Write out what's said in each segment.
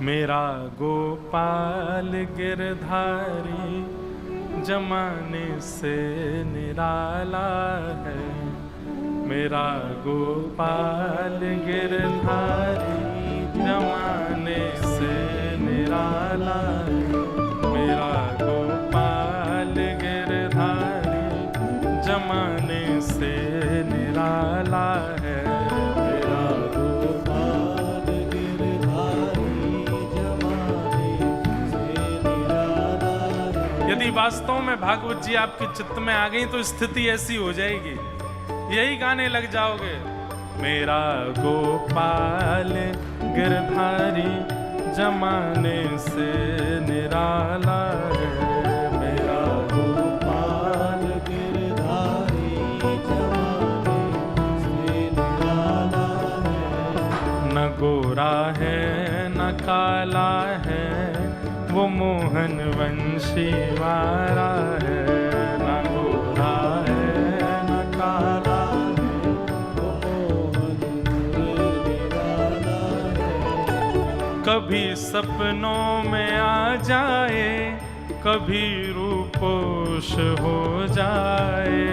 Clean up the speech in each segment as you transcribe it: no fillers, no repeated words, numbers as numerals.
मेरा गोपाल गिरधारी जमाने से निराला है। मेरा गोपाल गिरधारी जमाने से निराला है। मेरा गोपाल गिरधारी जमाने से निराला है। यदि वास्तव में भागवत जी आपके चित्त में आ गई तो स्थिति ऐसी हो जाएगी, यही गाने लग जाओगे। मेरा गोपाल गिरधारी जमाने से निराला है। मेरा गोपाल गिरधारी जमाने से निराला है। न गोरा है न काला है, वो मोहन वंशी वारा है। न गोरा है न काला है, वो मोहन निराला है। कभी सपनों में आ जाए, कभी रूपोश हो जाए।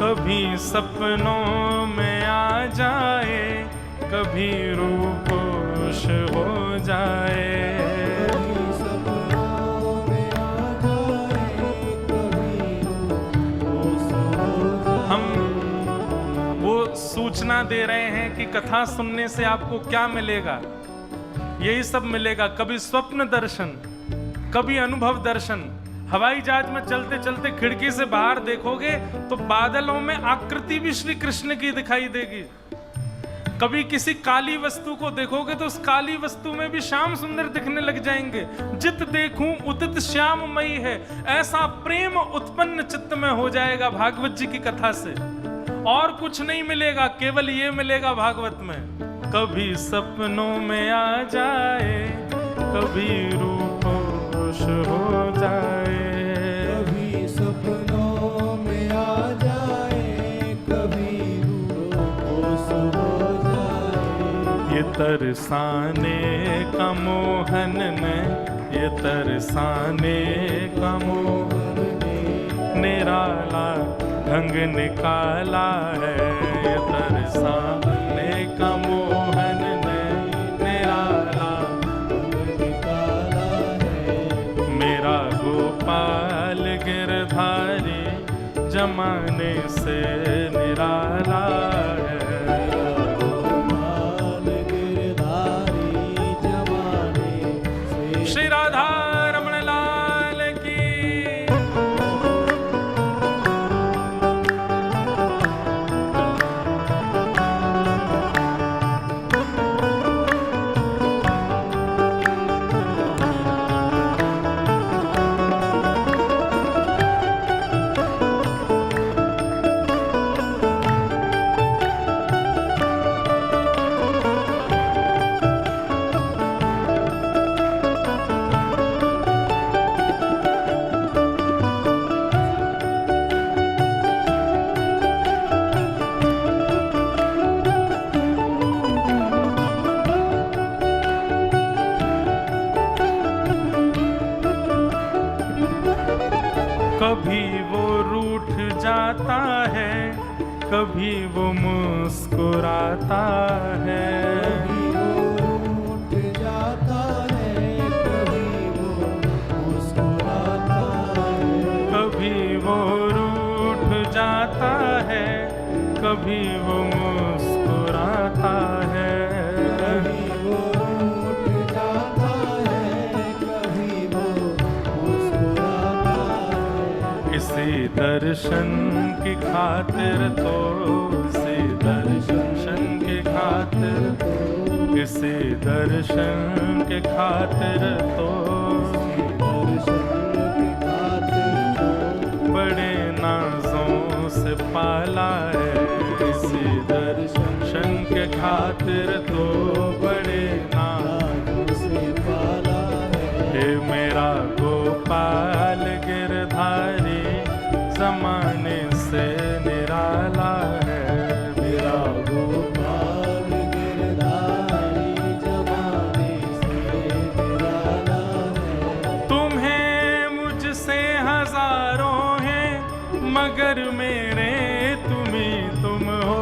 कभी सपनों में आ जाए, कभी रूपोश हो जाए। हम वो सूचना दे रहे हैं कि कथा सुनने से आपको क्या मिलेगा। यही सब मिलेगा। कभी स्वप्न दर्शन, कभी अनुभव दर्शन। हवाई जहाज में चलते चलते खिड़की से बाहर देखोगे तो बादलों में आकृति भी श्री कृष्ण की दिखाई देगी। कभी किसी काली वस्तु को देखोगे तो उस काली वस्तु में भी श्याम सुंदर दिखने लग जाएंगे। जित देखूं उतित श्याममयी है, ऐसा प्रेम उत्पन्न चित्त में हो जाएगा भागवत जी की कथा से। और कुछ नहीं मिलेगा, केवल ये मिलेगा भागवत में। कभी सपनों में आ जाए, कभी रूपोश हो जाए। कभी सपनों में आ जाए, कभी रूपोश हो जाए। ये तरसाने का मोहन ने, ये तरसाने का मोहन ने निराला ढंग निकाला है। ये तरसाने का मोहन ने निराला ढंग निकाला है। मेरा गोपाल गिरधारी जमाने से निराला है। गोपाल गिरधारी जमाने से। श्री राधा रमण लाल की। कभी वो रूठ जाता है, कभी वो मुस्कुराता है। कभी वो रूठ जाता है, कभी वो मुस्कुराता है। कभी वो रूठ जाता है, कभी वो मुस्कुराता है। कभी वो रूठ जाता है, कभी वो मुस्कुराता है। इसी दर्शन की खातिर तो, इसी दर्शन की खातिर तो, इसी दर्शन के खातिर तो, दर्शन की खातिर तो बड़े नाजों से पाला है। इसी दर्शन के खातिर तो बड़े नाजों से पाला है। हे मेरा गोपाल गिरधारी जमाने से मगर मेरे तुम ही तुम हो।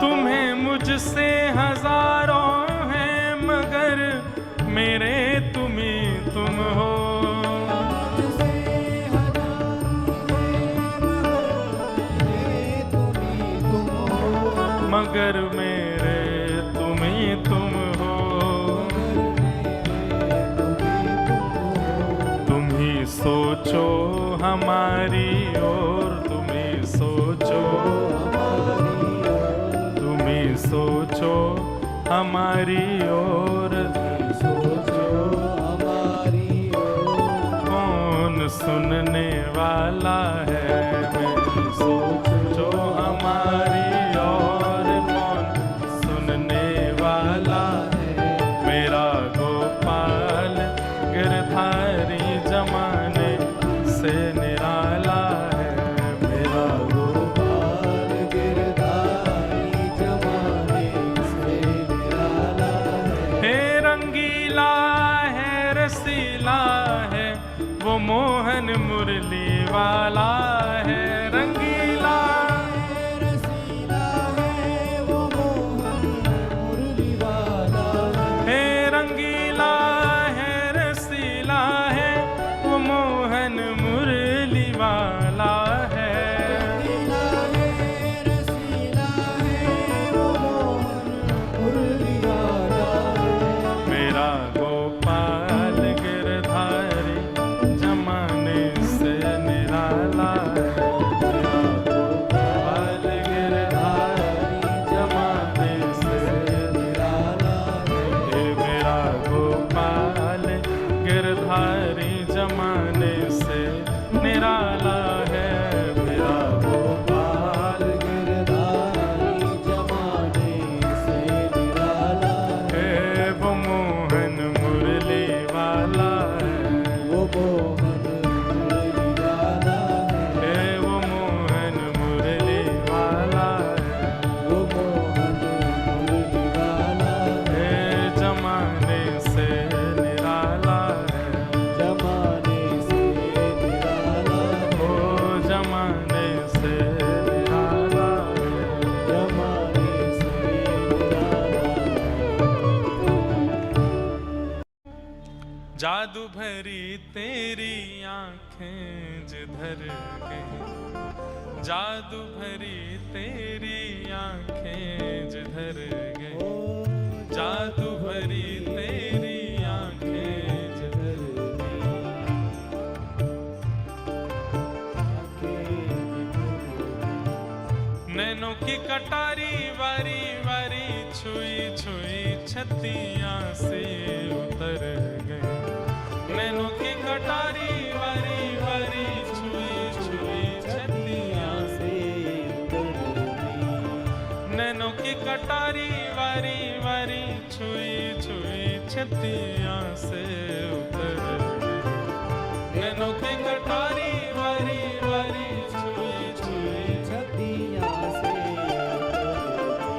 तुम्हें मुझसे हजारों हैं मगर मेरे तुम ही तुम हो। मगर मेरे तुम ही तुम हो। तुम ही सोचो हमारी ओर, तुम ही सोचो, तुम ही सोचो हमारी ओर, कौन सुनने वाला है मेरी सोचो हमारी ओर, कौन सुनने वाला है। मेरा गोपाल गिरधारी जमाने से निराला है, मेरा गोपाल गिरधारी जमाने से निराला है। हे रंगीला है रसीला है वो मोहन मुरली वाला है। रंगीला रसीला है वो मोहन मुरली वाला है। रंगीला है रसीला है वो मोहन मुरली वाला है। रंगीला है रसीला है वो मोहन मुरली वाला है। मेरा गोपाल गिरधारी जमाने से निराला है, मेरा गोपाल गिरधारी जमाने से निराला है। मेरा गोपाल गिरधारी जमाने से निराला है, मेरा गोपाल गिरधारी जमाने से निराला है। वो मोहन मुरली वाला है, वो मोहन मुरली वाला है। वो मोहन मुरली वाला है, वो मोहन मुरली वाला है। जमाने से निराला है, जमाने से निराला है। ओ जमाने से निराला है, जमाने से निराला है। जादू भरी तेरी आंखें जिधर गई, जादू भरी तेरी आंखें जिधर गई, जादू भरी तेरी आंखें जिधर गई। नैनों की कटारी वारी वारी छुई छुई छतियां से उतर गई। नैनों की कटारी वारी वारी छुई छुई छतियां से उतर गई। नैनों की कटारी वारी वारी छुई छुई छतियां से उतर गई। नैनों की कटारी वारी वारी छुई छुई छतियां से उतर गई।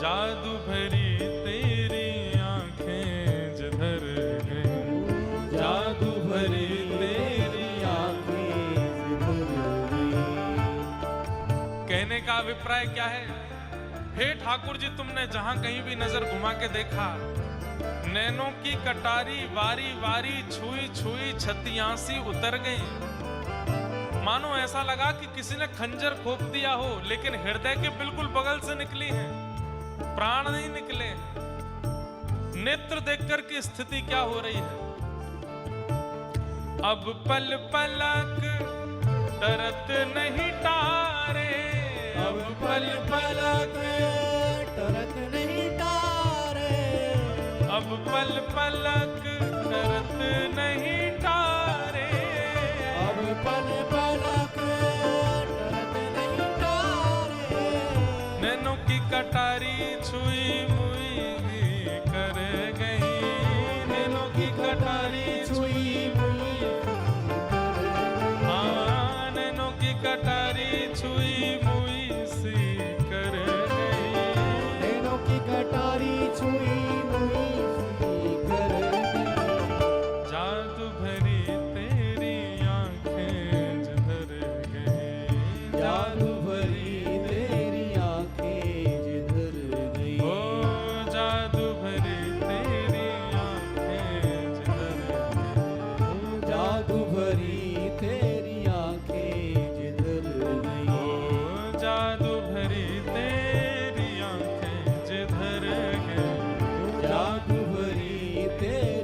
जादू भरी तेरी आंखें जिधर गई, जादू भरी तेरी आंखें जिधर गई। कहने का अभिप्राय क्या है? हे ठाकुर जी, तुमने जहां कहीं भी नजर घुमा के देखा, नैनों की कटारी वारी वारी छुई छुई छतियां सी उतर गई। मानो ऐसा लगा कि किसी ने खंजर खोप दिया हो, लेकिन हृदय के बिल्कुल बगल से निकली है, प्राण नहीं निकले। नेत्र देखकर की स्थिति क्या हो रही है? अब पल पलक तरत नहीं तारे, अब पल पलक तरत नहीं तारे, अब पल पलक तरत नहीं तारे, अब पल पलक तरत नहीं तारे। नैनों की कटारी छुई मुई कर गई, नैनों की कटारी छुई मुई, हाँ नैनों की कटारी छुई मुई सी कर गई, नैनों की कटारी छुई मुई तेरे